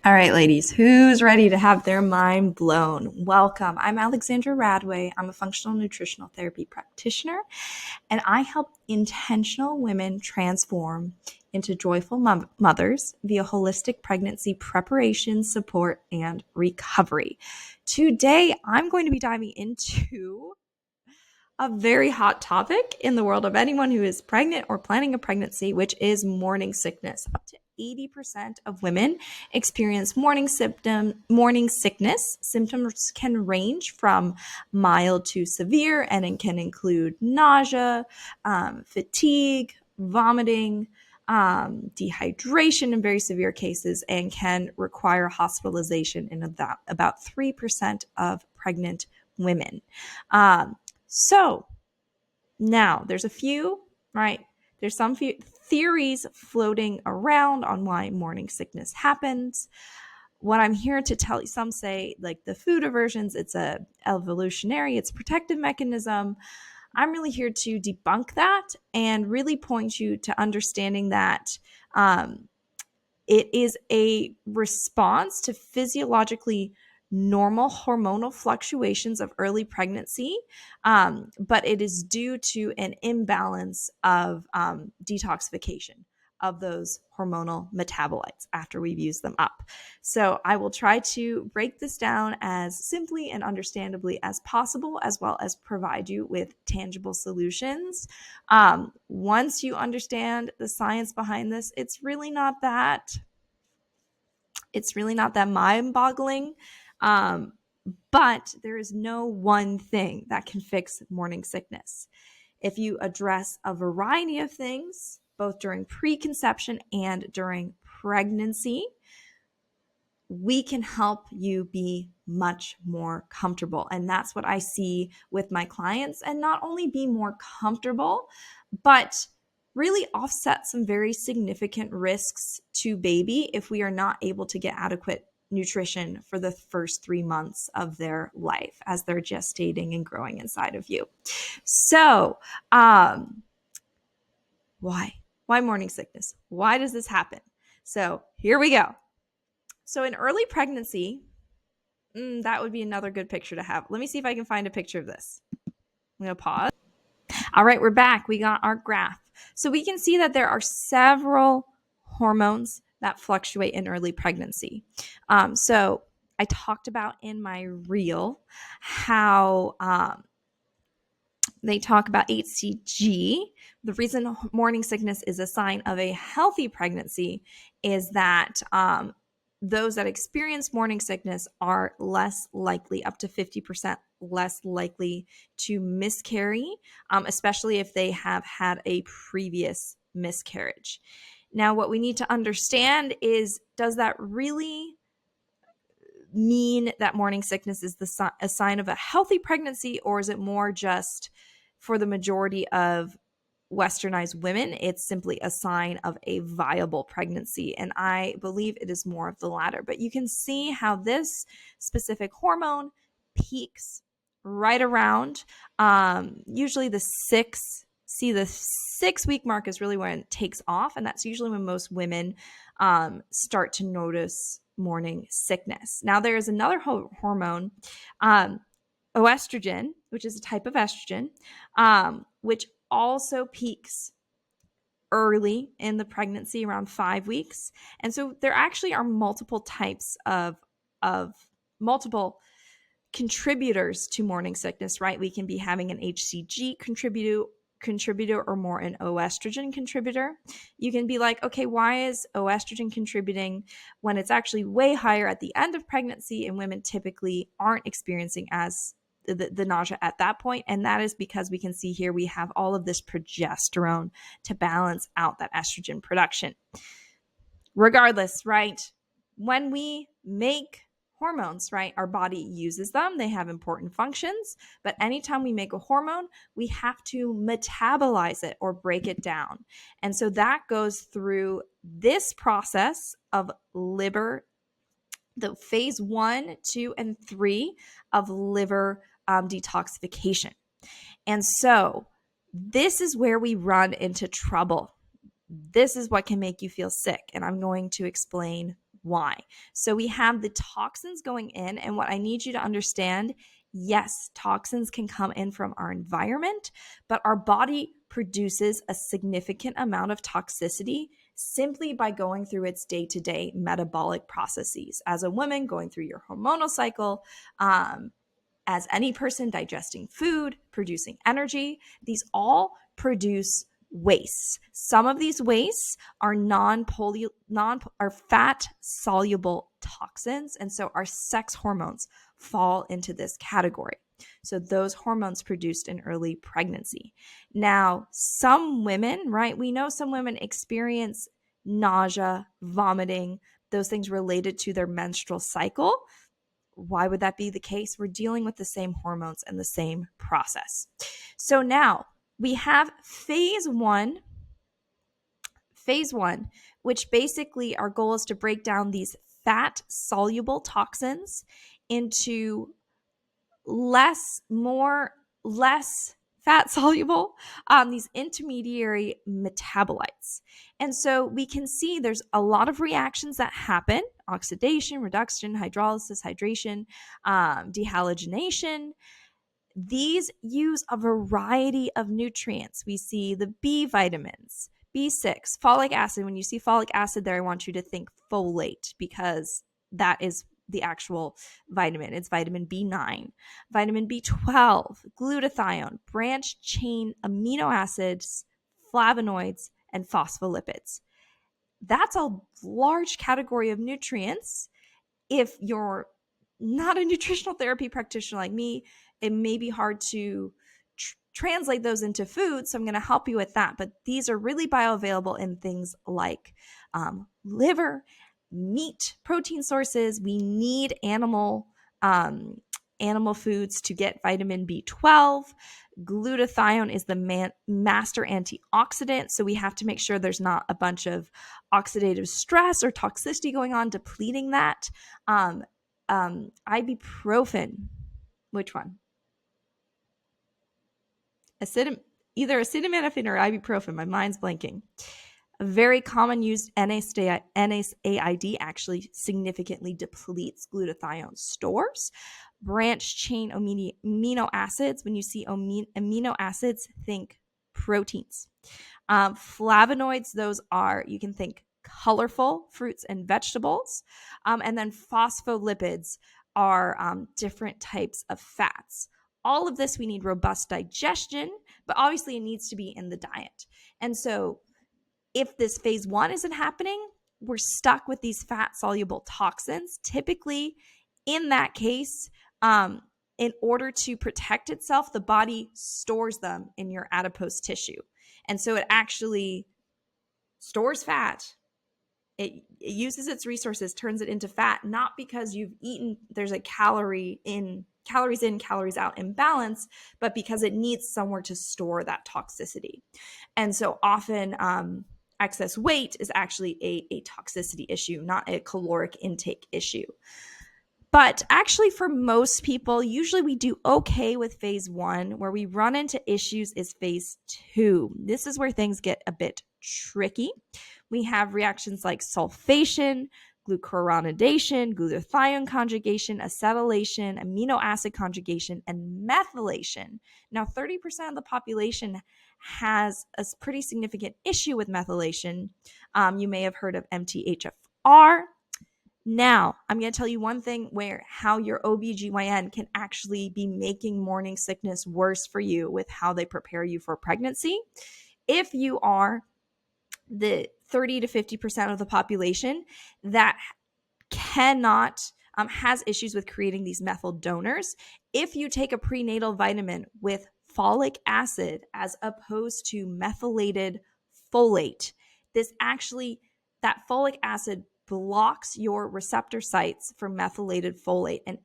All right, ladies, who's ready to have their mind blown? Welcome. I'm Alexandra Radway. I'm a functional nutritional therapy practitioner, and I help intentional women transform into joyful mothers via holistic pregnancy preparation, support, and recovery. Today, I'm going to be diving into a very hot topic in the world of anyone who is pregnant or planning a pregnancy, which is morning sickness. Up to 80% of women experience morning sickness. Symptoms can range from mild to severe, and it can include nausea, fatigue, vomiting, dehydration in very severe cases, and can require hospitalization in about 3% of pregnant women. So now there's a few, right? There's some few theories floating around on why morning sickness happens. What I'm here to tell you, some say like the food aversions, it's a evolutionary, it's a protective mechanism. I'm really here to debunk that and really point you to understanding that it is a response to physiologically normal hormonal fluctuations of early pregnancy, but it is due to an imbalance of detoxification of those hormonal metabolites after we've used them up. So I will try to break this down as simply and understandably as possible, as well as provide you with tangible solutions. Once you understand the science behind this, it's really not that mind-boggling. But there is no one thing that can fix morning sickness. If you address a variety of things, both during preconception and during pregnancy, we can help you be much more comfortable. And that's what I see with my clients. And not only be more comfortable, but really offset some very significant risks to baby if we are not able to get adequate nutrition for the first 3 months of their life as they're gestating and growing inside of you. So, why morning sickness? Why does this happen? So here we go. So in early pregnancy, that would be another good picture to have. Let me see if I can find a picture of this. I'm going to pause. All right, we're back. We got our graph. So we can see that there are several hormones that fluctuate in early pregnancy. So I talked about in my reel how they talk about HCG. The reason morning sickness is a sign of a healthy pregnancy is that those that experience morning sickness are less likely, up to 50% less likely to miscarry, especially if they have had a previous miscarriage. Now, what we need to understand is, does that really mean that morning sickness is a sign of a healthy pregnancy, or is it more just for the majority of westernized women, it's simply a sign of a viable pregnancy? And I believe it is more of the latter. But you can see how this specific hormone peaks right around usually the 6-week mark is really when it takes off. And that's usually when most women start to notice morning sickness. Now, there is another hormone, oestrogen, which is a type of estrogen, which also peaks early in the pregnancy, around 5 weeks. And so there actually are multiple types of multiple contributors to morning sickness, right? We can be having an HCG contributor or more an oestrogen contributor. You can be like, okay, why is oestrogen contributing when it's actually way higher at the end of pregnancy, and women typically aren't experiencing as the nausea at that point? And that is because we can see here we have all of this progesterone to balance out that estrogen production. Regardless, right? When we make hormones, right, our body uses them. They have important functions. But anytime we make a hormone, we have to metabolize it or break it down. And so that goes through this process of liver, the phase 1, 2, and 3 of liver detoxification. And so this is where we run into trouble. This is what can make you feel sick. And I'm going to explain why. So we have the toxins going in, and what I need you to understand, yes, toxins can come in from our environment, but our body produces a significant amount of toxicity simply by going through its day-to-day metabolic processes. As a woman going through your hormonal cycle, as any person digesting food, producing energy, these all produce wastes. Some of these wastes are fat soluble toxins, and so our sex hormones fall into this category. So those hormones produced in early pregnancy. Now, some women, right? We know some women experience nausea, vomiting, those things related to their menstrual cycle. Why would that be the case? We're dealing with the same hormones and the same process. So now we have phase one, which basically our goal is to break down these fat soluble toxins into less fat soluble, these intermediary metabolites. And so we can see there's a lot of reactions that happen: oxidation, reduction, hydrolysis, hydration, dehalogenation. These use a variety of nutrients. We see the B vitamins, B6, folic acid. When you see folic acid there, I want you to think folate, because that is the actual vitamin. It's vitamin B9, vitamin B12, glutathione, branched chain amino acids, flavonoids, and phospholipids. That's a large category of nutrients. If you're not a nutritional therapy practitioner like me, it may be hard to translate those into food. So I'm going to help you with that. But these are really bioavailable in things like liver, meat, protein sources. We need animal foods to get vitamin B12. Glutathione is the master antioxidant, so we have to make sure there's not a bunch of oxidative stress or toxicity going on, depleting that. Ibuprofen, which one? Either acetaminophen or ibuprofen. My mind's blanking. A very common used NSAID actually significantly depletes glutathione stores. Branched chain amino acids. When you see amino acids, think proteins. Flavonoids, those are, you can think colorful fruits and vegetables. And then phospholipids are different types of fats. All of this, we need robust digestion, but obviously it needs to be in the diet. And so if this phase one isn't happening, we're stuck with these fat soluble toxins. Typically, in that case, in order to protect itself, the body stores them in your adipose tissue. And so it actually stores fat. It uses its resources, turns it into fat, not because you've eaten, there's a calories in, calories out imbalance, but because it needs somewhere to store that toxicity. And so often excess weight is actually a toxicity issue, not a caloric intake issue. But actually, for most people, usually we do okay with phase one. Where we run into issues is phase two. This is where things get a bit tricky. We have reactions like sulfation, glucuronidation, glutathione conjugation, acetylation, amino acid conjugation, and methylation. Now, 30% of the population has a pretty significant issue with methylation. You may have heard of MTHFR. Now, I'm going to tell you one thing how your OBGYN can actually be making morning sickness worse for you with how they prepare you for pregnancy. If you are the 30 to 50% of the population that cannot, has issues with creating these methyl donors, if you take a prenatal vitamin with folic acid as opposed to methylated folate, that folic acid blocks your receptor sites for methylated folate and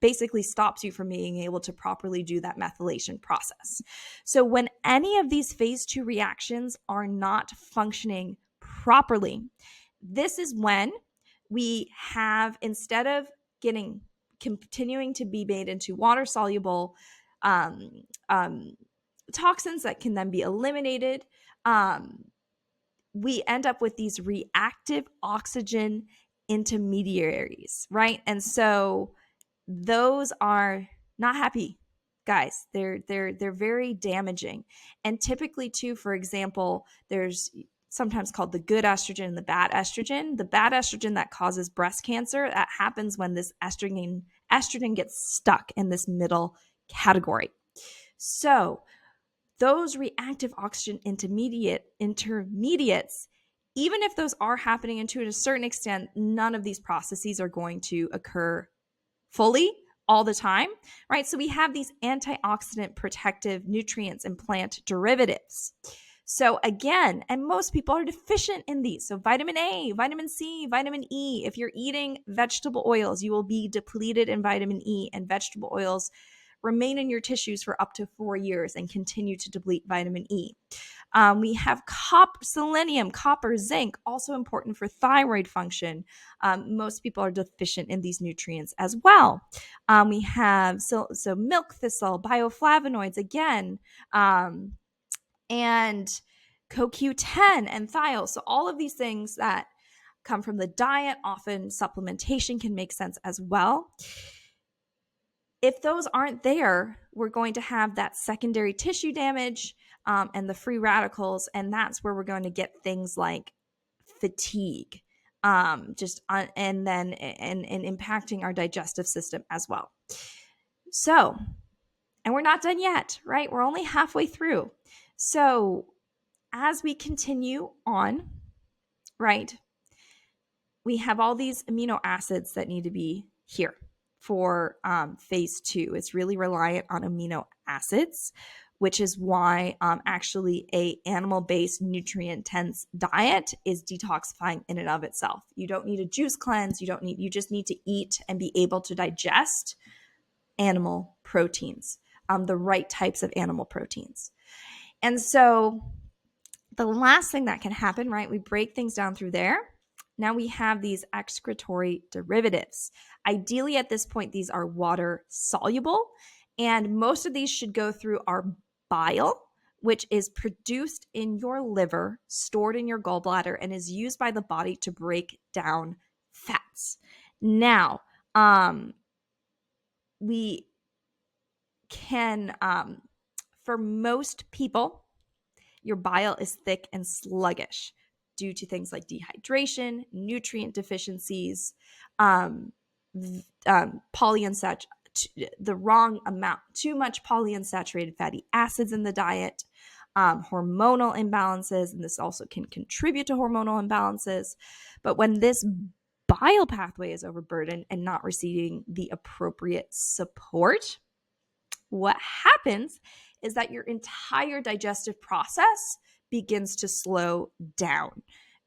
basically stops you from being able to properly do that methylation process. So when any of these phase two reactions are not functioning properly, this is when we have, instead of continuing to be made into water-soluble toxins that can then be eliminated, we end up with these reactive oxygen intermediaries, right? And so those are not happy guys. They're very damaging. And typically too, for example, there's sometimes called the good estrogen and the bad estrogen. The bad estrogen that causes breast cancer, that happens when this estrogen gets stuck in this middle category. So those reactive oxygen intermediates, even if those are happening, and to a certain extent, none of these processes are going to occur fully all the time, right? So we have these antioxidant protective nutrients and plant derivatives. So again, and most people are deficient in these. So vitamin A, vitamin C, vitamin E. If you're eating vegetable oils, you will be depleted in vitamin E, and vegetable oils remain in your tissues for up to 4 years and continue to deplete vitamin E. We have selenium, copper, zinc, also important for thyroid function. Most people are deficient in these nutrients as well. We have so milk thistle, bioflavonoids again, and CoQ10 and thiol. So all of these things that come from the diet, often supplementation can make sense as well. If those aren't there, we're going to have that secondary tissue damage and the free radicals, and that's where we're going to get things like fatigue, and impacting our digestive system as well. So, and we're not done yet, right? We're only halfway through. So, as we continue on, right, we have all these amino acids that need to be here for phase 2. It's really reliant on amino acids, which is why actually a animal-based nutrient-dense diet is detoxifying in and of itself. You don't need a juice cleanse. You just need to eat and be able to digest animal proteins, the right types of animal proteins. And so the last thing that can happen, right, we break things down through there. Now we have these excretory derivatives. Ideally, at this point, these are water soluble, and most of these should go through our bile, which is produced in your liver, stored in your gallbladder, and is used by the body to break down fats. Now, we can, for most people, your bile is thick and sluggish due to things like dehydration, nutrient deficiencies, the wrong amount, too much polyunsaturated fatty acids in the diet, hormonal imbalances, and this also can contribute to hormonal imbalances. But when this bile pathway is overburdened and not receiving the appropriate support, what happens is that your entire digestive process begins to slow down,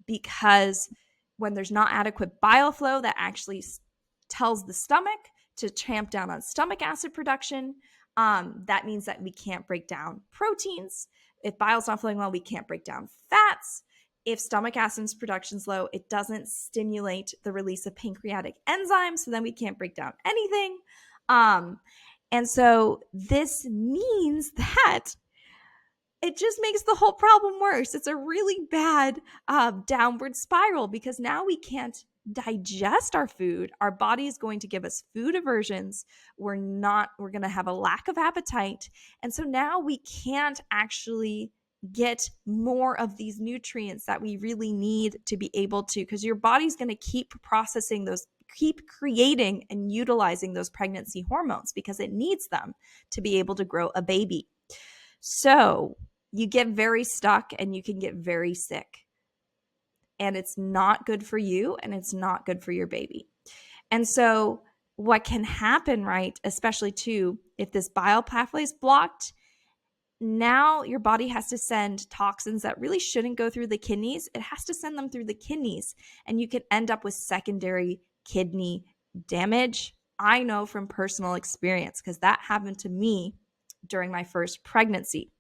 because when there's not adequate bile flow, that actually tells the stomach to tamp down on stomach acid production. That means that we can't break down proteins. If bile's not flowing well, we can't break down fats. If stomach acid production's low, it doesn't stimulate the release of pancreatic enzymes, so then we can't break down anything. And so this means that it just makes the whole problem worse. It's a really bad downward spiral, because now we can't digest our food. Our body is going to give us food aversions. We're going to have a lack of appetite. And so now we can't actually get more of these nutrients that we really need to be able to, because your body's going to keep processing those, keep creating and utilizing those pregnancy hormones, because it needs them to be able to grow a baby. So you get very stuck and you can get very sick. And it's not good for you, and it's not good for your baby. And so what can happen, right, especially too, if this bile pathway is blocked, now your body has to send toxins that really shouldn't go through the kidneys. It has to send them through the kidneys, and you can end up with secondary kidney damage. I know from personal experience, because that happened to me during my first pregnancy.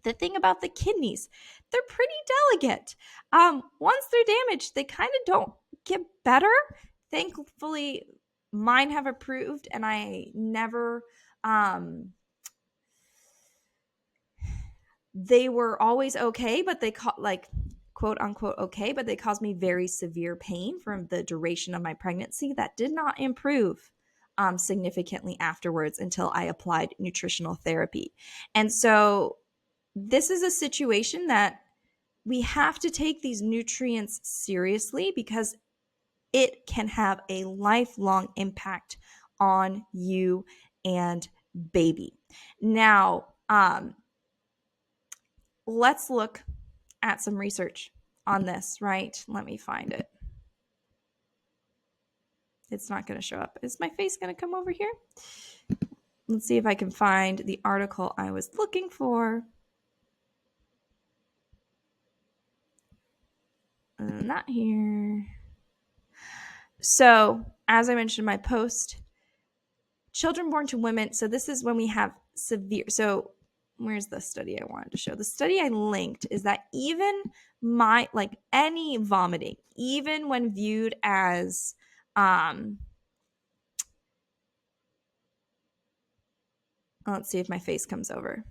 The thing about the kidneys, they're pretty delicate. Once they're damaged, they kind of don't get better. Thankfully, mine have improved, and I never, they were always okay, but they quote unquote okay, but they caused me very severe pain from the duration of my pregnancy that did not improve significantly afterwards until I applied nutritional therapy. And so this is a situation that we have to take these nutrients seriously because it can have a lifelong impact on you and baby. Now, let's look at some research on this, right? Let me find it. It's not going to show up. Is my face going to come over here? Let's see if I can find the article I was looking for. Not here. So, as I mentioned in my post, children born to women, so this is when we have severe, so where's the study I wanted to show? The study I linked is that even any vomiting, even when viewed as, let's see if my face comes over.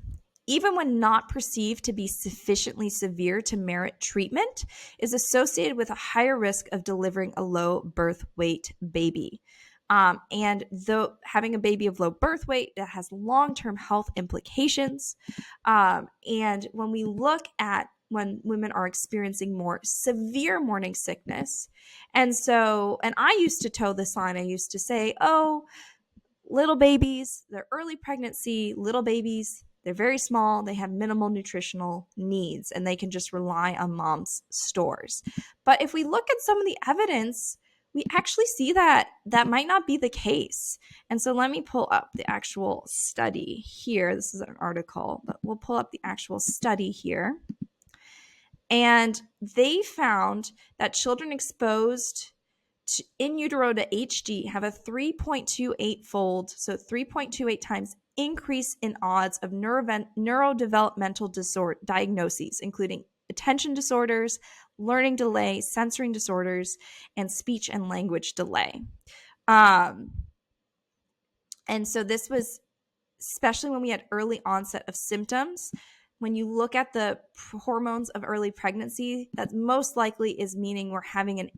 Even when not perceived to be sufficiently severe to merit treatment, is associated with a higher risk of delivering a low birth weight baby. And though having a baby of low birth weight, that has long-term health implications. And when we look at when women are experiencing more severe morning sickness, and I used to toe this line. I used to say, oh, little babies, they're early pregnancy, little babies, they're very small, they have minimal nutritional needs, and they can just rely on mom's stores. But if we look at some of the evidence, we actually see that that might not be the case. And so let me pull up the actual study here. This is an article, but we'll pull up the actual study here. And they found that children exposed in utero to HD have a 3.28-fold, so 3.28 times increase in odds of neurodevelopmental disorder diagnoses, including attention disorders, learning delay, sensory disorders, and speech and language delay. And so this was especially when we had early onset of symptoms. When you look at the hormones of early pregnancy, that most likely is meaning we're having an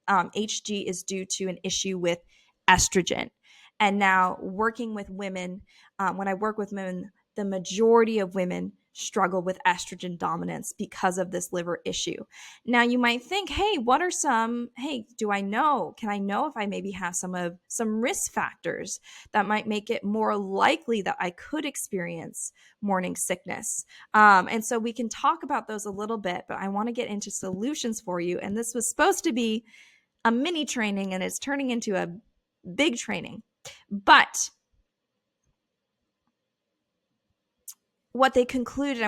HG is due to an issue with estrogen. And now working with women, when I work with women, the majority of women struggle with estrogen dominance because of this liver issue. Now you might think, hey, can I know if I maybe have some risk factors that might make it more likely that I could experience morning sickness? And so we can talk about those a little bit, but I want to get into solutions for you. And this was supposed to be a mini training and it's turning into a big training. But what they concluded,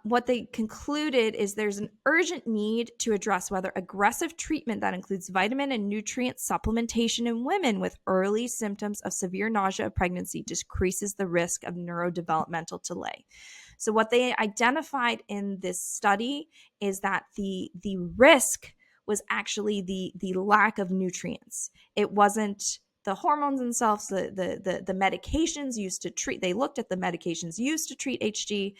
what they concluded is there's an urgent need to address whether aggressive treatment that includes vitamin and nutrient supplementation in women with early symptoms of severe nausea of pregnancy decreases the risk of neurodevelopmental delay. So what they identified in this study is that the risk was actually the lack of nutrients. It wasn't the hormones themselves, the medications used to treat. They looked at the medications used to treat HG.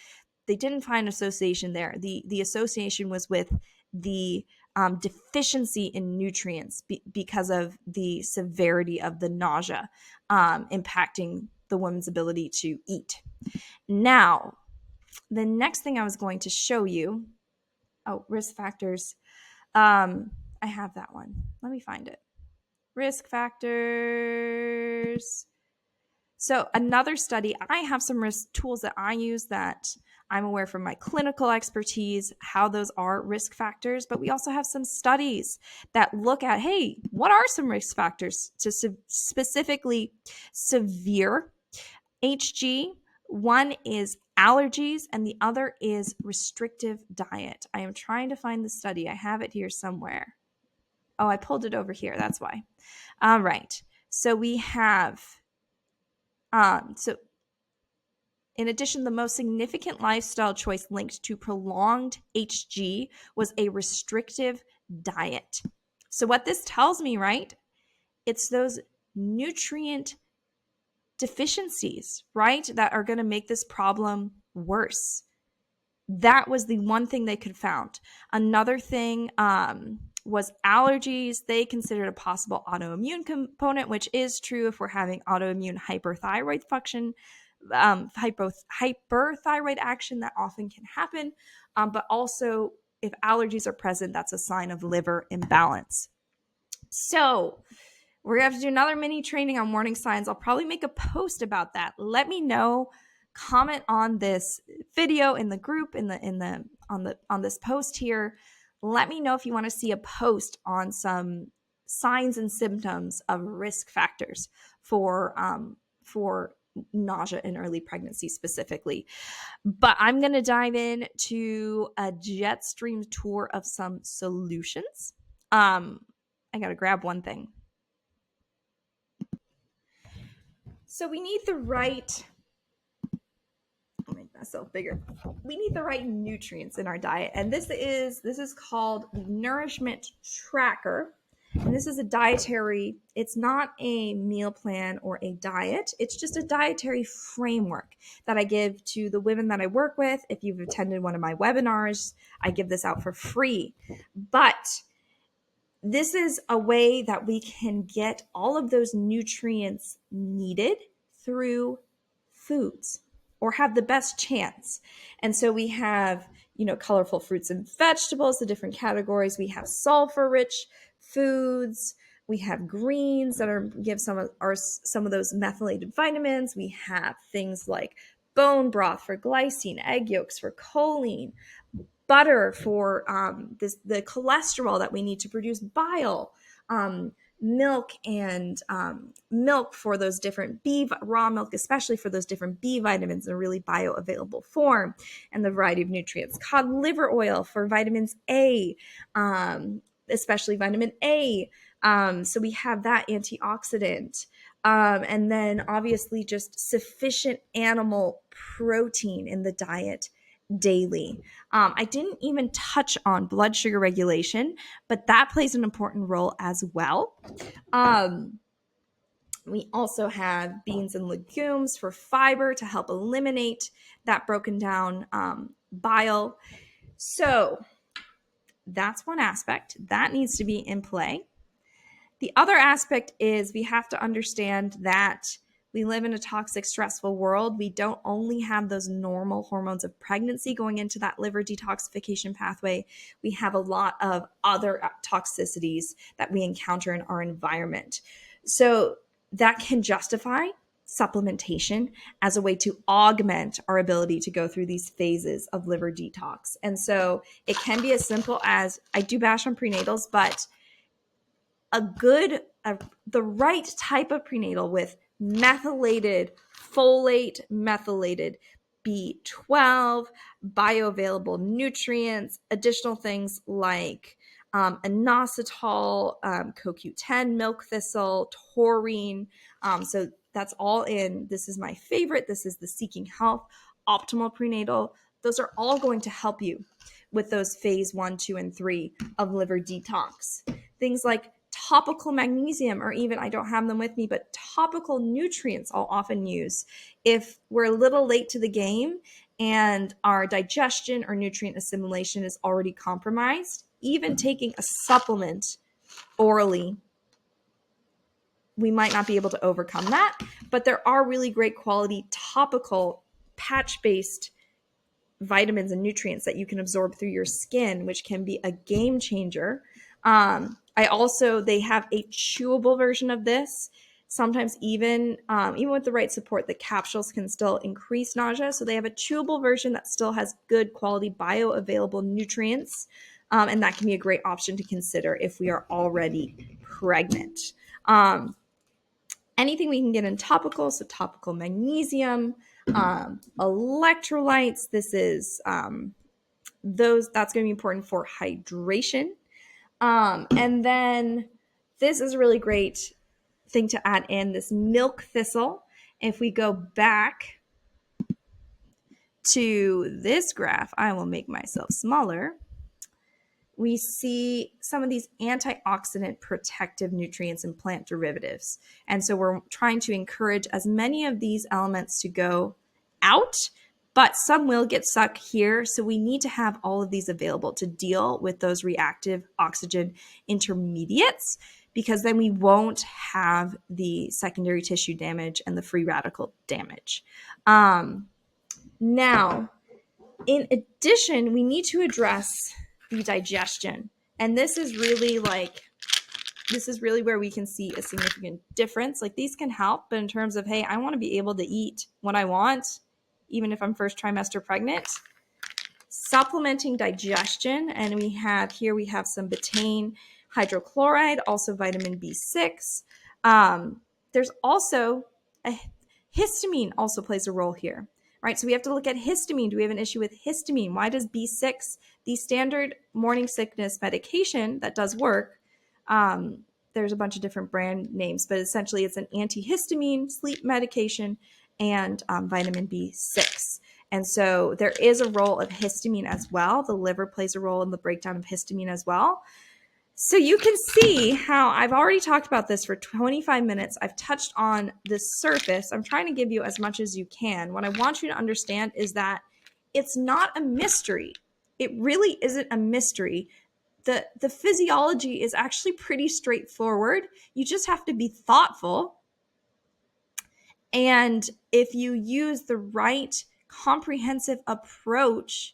They didn't find association there. The association was with the deficiency in nutrients because of the severity of the nausea impacting the woman's ability to eat. Now, the next thing I was going to show you, risk factors. I have that one. Let me find it. Risk factors. So another study, I have some risk tools that I use that I'm aware from my clinical expertise, how those are risk factors, but we also have some studies that look at, hey, what are some risk factors to specifically severe HG? One is allergies and the other is restrictive diet. I am trying to find the study. I have it here somewhere. Oh, I pulled it over here. That's why. All right. So we have, in addition, the most significant lifestyle choice linked to prolonged HG was a restrictive diet. So what this tells me, right? It's those nutrient deficiencies, right, that are going to make this problem worse. That was the one thing they could found. Another thing was allergies. They considered a possible autoimmune component, which is true if we're having autoimmune hyperthyroid function, hyperthyroid action that often can happen. But also, if allergies are present, that's a sign of liver imbalance. So we're gonna have to do another mini training on warning signs. I'll probably make a post about that. Let me know. Comment on this video in the group on this post here. Let me know if you want to see a post on some signs and symptoms of risk factors for nausea in early pregnancy specifically. But I'm going to dive in to a jet stream tour of some solutions. I got to grab one thing. So we need the right, I'll make myself bigger. We need the right nutrients in our diet. And this is called the Nourishment Tracker. And this is a dietary, it's not a meal plan or a diet. It's just a dietary framework that I give to the women that I work with. If you've attended one of my webinars, I give this out for free. But this is a way that we can get all of those nutrients needed through foods, or have the best chance. And so we have, colorful fruits and vegetables, the different categories. We have sulfur-rich foods. We have greens that give some of those methylated vitamins. We have things like bone broth for glycine, egg yolks for choline, butter for the cholesterol that we need to produce bile, milk and milk for those different raw milk, especially for those different B vitamins in a really bioavailable form, and the variety of nutrients. Cod liver oil for vitamins A, especially vitamin A. So we have that antioxidant. And then obviously just sufficient animal protein in the diet daily. I didn't even touch on blood sugar regulation, but that plays an important role as well. We also have beans and legumes for fiber to help eliminate that broken down bile. So that's one aspect that needs to be in play. The other aspect is we have to understand that we live in a toxic, stressful world. We don't only have those normal hormones of pregnancy going into that liver detoxification pathway. We have a lot of other toxicities that we encounter in our environment. So that can justify supplementation as a way to augment our ability to go through these phases of liver detox. And so it can be as simple as, I do bash on prenatals, but the right type of prenatal with methylated folate, methylated B12, bioavailable nutrients, additional things like inositol, CoQ10, milk thistle, taurine. So that's all in. This is my favorite. This is the Seeking Health Optimal Prenatal. Those are all going to help you with those phase 1, 2, and 3 of liver detox. Things like topical magnesium, or even, I don't have them with me, but topical nutrients I'll often use if we're a little late to the game and our digestion or nutrient assimilation is already compromised. Even taking a supplement orally, we might not be able to overcome that, but there are really great quality topical patch-based vitamins and nutrients that you can absorb through your skin, which can be a game changer. They have a chewable version of this. Sometimes even with the right support, the capsules can still increase nausea. So they have a chewable version that still has good quality bioavailable nutrients. And that can be a great option to consider if we are already pregnant. Anything we can get in topical, so topical magnesium, electrolytes. This is that's going to be important for hydration. And then this is a really great thing to add in, this milk thistle. If we go back to this graph, I will make myself smaller. We see some of these antioxidant protective nutrients in plant derivatives. And so we're trying to encourage as many of these elements to go out but some will get stuck here. So we need to have all of these available to deal with those reactive oxygen intermediates, because then we won't have the secondary tissue damage and the free radical damage. Now, in addition, we need to address the digestion. And this is really where we can see a significant difference. Like, these can help, but in terms of, hey, I want to be able to eat what I want, even if I'm first trimester pregnant, supplementing digestion. And we have some betaine hydrochloride, also vitamin B6. There's also histamine also plays a role here, right? So we have to look at histamine. Do we have an issue with histamine? Why does B6, the standard morning sickness medication that does work, there's a bunch of different brand names, but essentially it's an antihistamine sleep medication and vitamin B6. And so there is a role of histamine as well. The liver plays a role in the breakdown of histamine as well. So you can see how I've already talked about this for 25 minutes. I've touched on the surface. I'm trying to give you as much as you can. What I want you to understand is that it's not a mystery. It really isn't a mystery. The physiology is actually pretty straightforward. You just have to be thoughtful. And if you use the right comprehensive approach,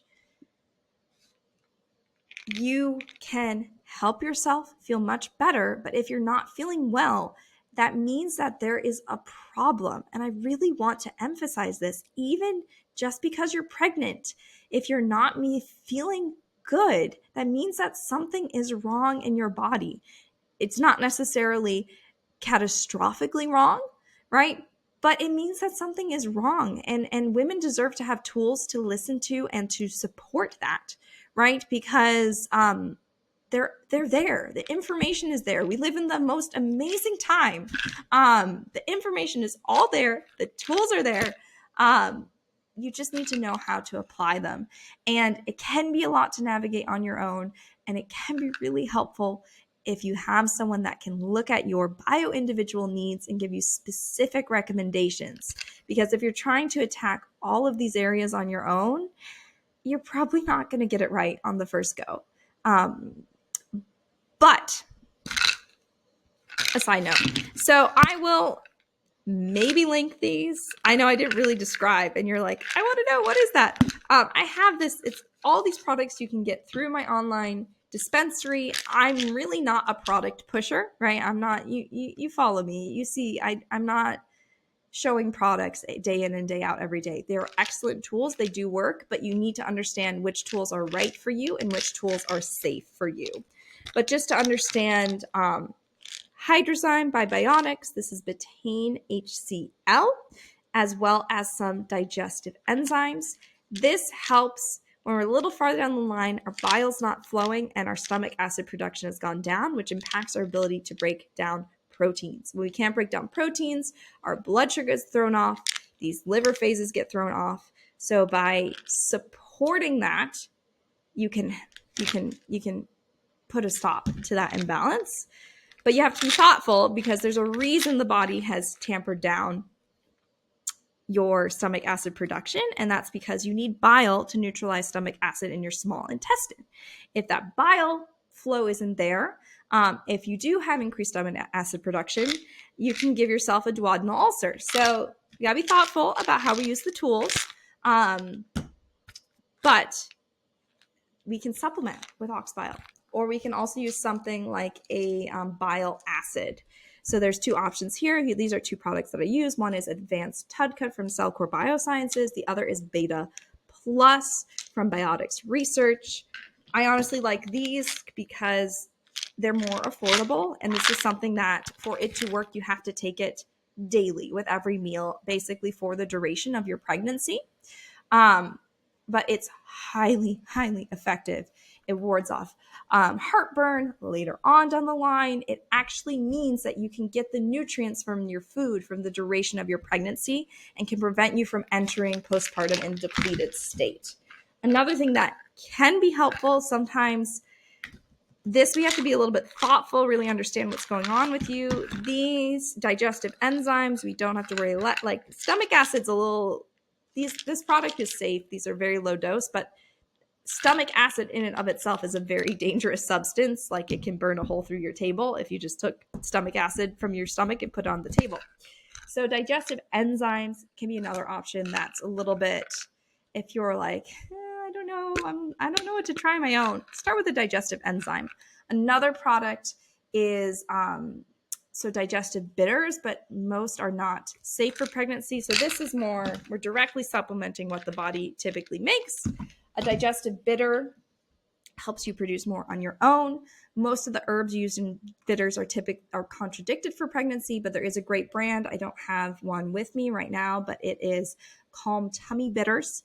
you can help yourself feel much better. But if you're not feeling well, that means that there is a problem. And I really want to emphasize this, even just because you're pregnant, if you're not feeling good, that means that something is wrong in your body. It's not necessarily catastrophically wrong, right? But it means that something is wrong. And women deserve to have tools to listen to and to support that, right? Because they're there. The information is there. We live in the most amazing time. The information is all there. The tools are there. You just need to know how to apply them. And it can be a lot to navigate on your own. And it can be really helpful if you have someone that can look at your bio-individual needs and give you specific recommendations. Because if you're trying to attack all of these areas on your own, you're probably not going to get it right on the first go. But a side note. So I will maybe link these. I know I didn't really describe, and you're like, I want to know, what is that? I have this. It's all these products you can get through my online dispensary. I'm really not a product pusher, right? I'm not, you follow me. You see, I'm not showing products day in and day out every day. They're excellent tools. They do work, but you need to understand which tools are right for you and which tools are safe for you. But just to understand, Hydrozyme by Biotics, this is betaine HCl, as well as some digestive enzymes. This helps when we're a little farther down the line, our bile's not flowing and our stomach acid production has gone down, which impacts our ability to break down proteins. When we can't break down proteins, our blood sugar is thrown off, these liver phases get thrown off. So by supporting that, you can put a stop to that imbalance. But you have to be thoughtful, because there's a reason the body has tampered down your stomach acid production, and that's because you need bile to neutralize stomach acid in your small intestine. If that bile flow isn't there, if you do have increased stomach acid production, you can give yourself a duodenal ulcer. So you gotta be thoughtful about how we use the tools, but we can supplement with ox bile. Or we can also use something like a bile acid. So there's two options here. These are two products that I use. One is Advanced Tudcut from Cellcore Biosciences. The other is Beta Plus from Biotics Research. I honestly like these because they're more affordable. And this is something that for it to work, you have to take it daily with every meal, basically for the duration of your pregnancy. But it's highly, highly effective. It wards off heartburn later on down the line. It actually means that you can get the nutrients from your food from the duration of your pregnancy and can prevent you from entering postpartum in a depleted state. Another thing that can be helpful sometimes, this we have to be a little bit thoughtful, really understand what's going on with you. These digestive enzymes, we don't have to worry, like stomach acid's a little this product is safe. These are very low dose, but stomach acid in and of itself is a very dangerous substance. Like, it can burn a hole through your table if you just took stomach acid from your stomach and put it on the table. So digestive enzymes can be another option that's a little bit, if you're like, I don't know, I don't know what to try my own, start with a digestive enzyme. Another product is so digestive bitters, but most are not safe for pregnancy. So this is more, we're directly supplementing what the body typically makes. A digestive bitter helps you produce more on your own. Most of the herbs used in bitters are contradicted for pregnancy, but there is a great brand. I don't have one with me right now, but it is Calm Tummy Bitters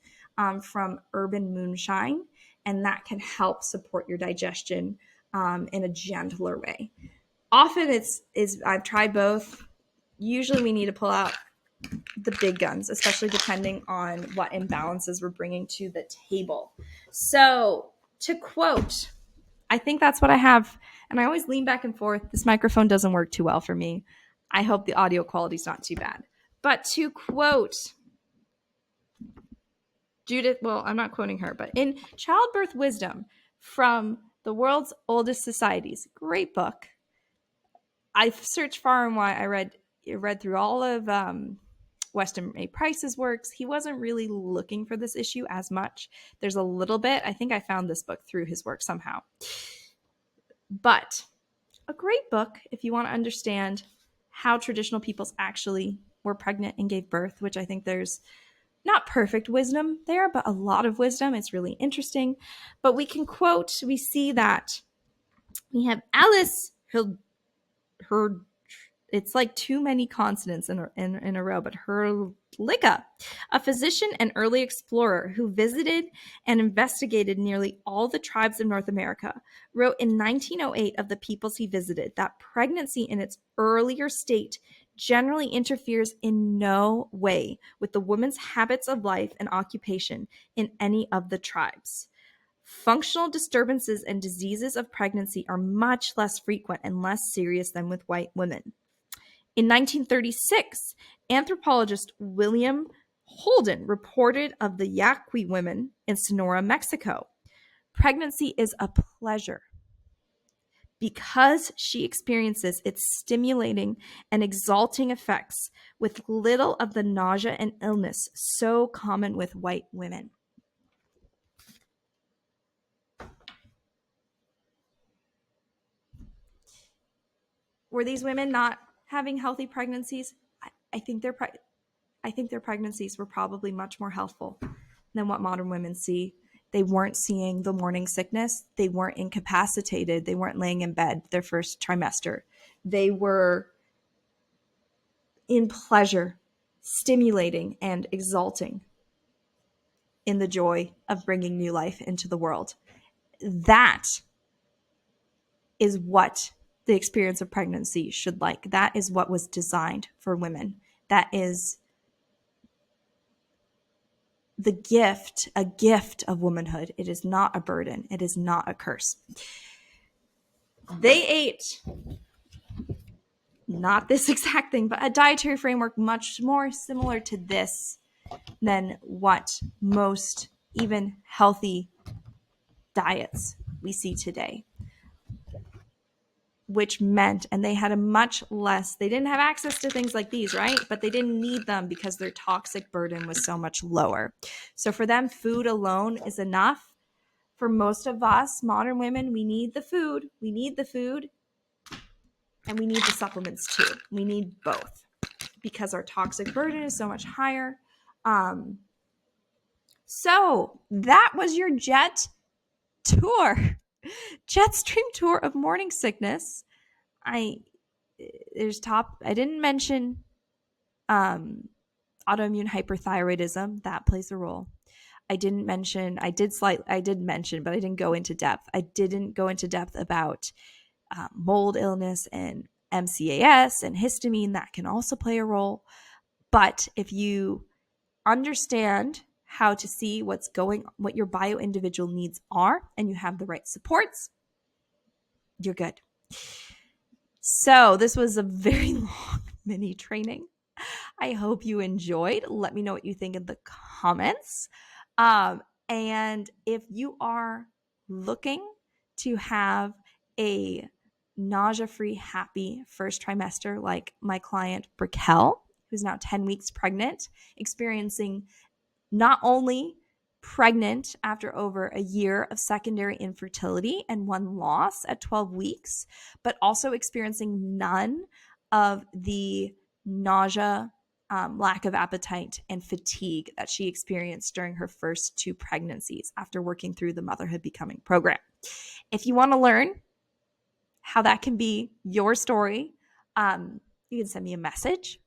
from Urban Moonshine, and that can help support your digestion in a gentler way. Often I've tried both. Usually we need to pull out the big guns, especially depending on what imbalances we're bringing to the table. So to quote, I think that's what I have. And I always lean back and forth. This microphone doesn't work too well for me. I hope the audio quality is not too bad. But to quote Judith, well, I'm not quoting her, but in Childbirth Wisdom from the World's Oldest Societies, great book. I've searched far and wide. I read through all of Weston A. Price's works. He wasn't really looking for this issue as much. There's a little bit. I think I found this book through his work somehow. But a great book if you want to understand how traditional peoples actually were pregnant and gave birth, which I think there's not perfect wisdom there, but a lot of wisdom. It's really interesting. But we can quote, we see that we have Alice, her it's like too many consonants in a row, but Herlicka, a physician and early explorer who visited and investigated nearly all the tribes of North America, wrote in 1908 of the peoples he visited that pregnancy in its earlier state generally interferes in no way with the woman's habits of life and occupation in any of the tribes. Functional disturbances and diseases of pregnancy are much less frequent and less serious than with white women. In 1936, anthropologist William Holden reported of the Yaqui women in Sonora, Mexico. Pregnancy is a pleasure because she experiences its stimulating and exalting effects with little of the nausea and illness so common with white women. Were these women not having healthy pregnancies? I think their pregnancies were probably much more healthful than what modern women see. They weren't seeing the morning sickness. They weren't incapacitated. They weren't laying in bed their first trimester. They were in pleasure, stimulating and exalting in the joy of bringing new life into the world. That is what the experience of pregnancy should like. That is what was designed for women. That is the gift, a gift of womanhood. It is not a burden. It is not a curse. They ate not this exact thing, but a dietary framework much more similar to this than what most even healthy diets we see today. Which meant, and they had a much less, they didn't have access to things like these, right? But they didn't need them because their toxic burden was so much lower. So for them, food alone is enough. For most of us, modern women, we need the food. We need the food. And we need the supplements too. We need both because our toxic burden is so much higher. So that was your Jetstream tour of morning sickness. I didn't mention autoimmune hyperthyroidism. That plays a role. I did mention, but I didn't go into depth. I didn't go into depth about mold illness and MCAS and histamine. That can also play a role. But if you understand how to see what your bio-individual needs are, and you have the right supports, you're good. So this was a very long mini training. I hope you enjoyed. Let me know what you think in the comments. And if you are looking to have a nausea-free, happy first trimester, like my client Briquel, who's now 10 weeks pregnant, experiencing not only pregnant after over a year of secondary infertility and one loss at 12 weeks, but also experiencing none of the nausea, lack of appetite, and fatigue that she experienced during her first 2 pregnancies after working through the Motherhood Becoming program. If you want to learn how that can be your story, you can send me a message.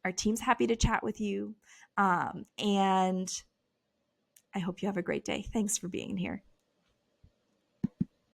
Our team's happy to chat with you. And I hope you have a great day. Thanks for being here.